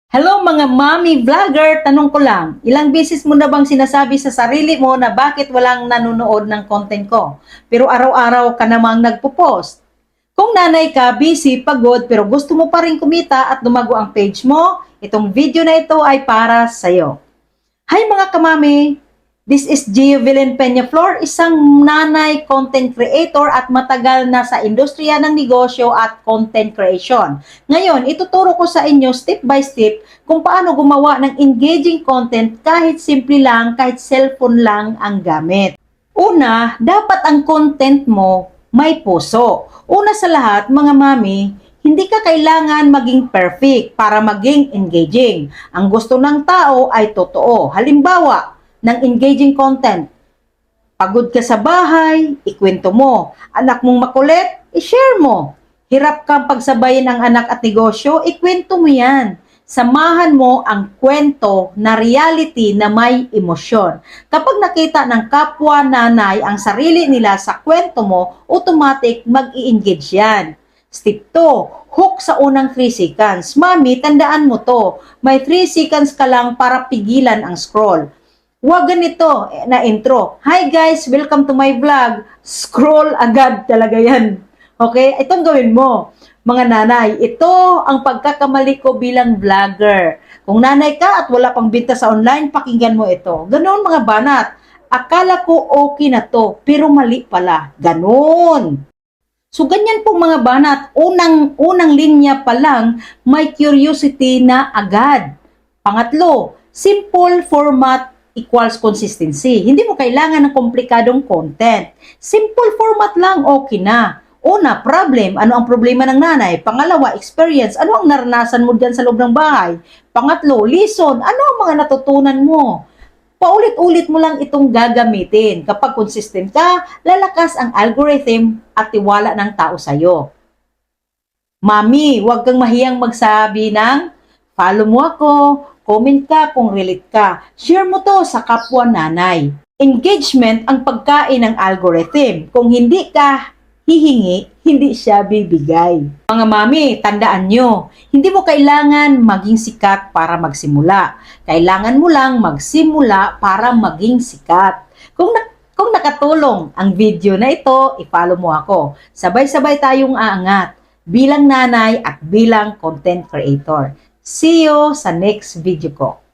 Hello mga mommy vlogger, tanong ko lang, ilang beses mo na bang sinasabi sa sarili mo na bakit walang nanonood ng content ko? Pero araw-araw ka namang nagpo-post. Kung nanay ka, busy, pagod, pero gusto mo pa rin kumita at lumago ang page mo, itong video na ito ay para sa'yo. Hi mga kamami! This is Gio Villen Peñaflor, isang nanay content creator at matagal na sa industriya ng negosyo at content creation. Ngayon, ituturo ko sa inyo step by step kung paano gumawa ng engaging content kahit simple lang, kahit cellphone lang ang gamit. Una, dapat ang content mo may puso. Una sa lahat, mga mami, hindi ka kailangan maging perfect para maging engaging. Ang gusto ng tao ay totoo. Halimbawa, ng engaging content. Pagod ka sa bahay, ikwento mo. Anak mong makulit, i-share mo. Hirap kang pagsabayin ang anak at negosyo, ikwento mo yan. Samahan mo ang kwento na reality na may emosyon. Kapag nakita ng kapwa nanay ang sarili nila sa kwento mo, automatic mag-i-engage yan. Step 2, hook sa unang 3 seconds. Mami, tandaan mo to. May 3 seconds ka lang para pigilan ang scroll. Huwag ganito na intro. Hi guys, welcome to my vlog. Scroll agad talaga yan. Okay? Itong gawin mo. Mga nanay, ito ang pagkakamali ko bilang vlogger. Kung nanay ka at wala pang binta sa online, pakinggan mo ito. Ganoon mga banat. Akala ko okay na to, pero mali pala. Ganoon. So ganyan po mga banat, unang linya pa lang, may curiosity na agad. Pangatlo, simple format equals consistency. Hindi mo kailangan ng komplikadong content. Simple format lang, okay na. Una, problem. Ano ang problema ng nanay? Pangalawa, experience. Ano ang naranasan mo dyan sa loob ng bahay? Pangatlo, lesson. Ano ang mga natutunan mo? Paulit-ulit mo lang itong gagamitin. Kapag consistent ka, lalakas ang algorithm at tiwala ng tao sa'yo. Mami, huwag kang mahiyang magsabi ng follow mo ako, comment ka kung relate ka. Share mo to sa kapwa nanay. Engagement ang pagkain ng algorithm. Kung hindi ka hihingi, hindi siya bibigay. Mga mami, tandaan nyo, hindi mo kailangan maging sikat para magsimula. Kailangan mo lang magsimula para maging sikat. Kung nakatulong ang video na ito, i-follow mo ako. Sabay-sabay tayong aangat bilang nanay at bilang content creator. See you sa next video ko.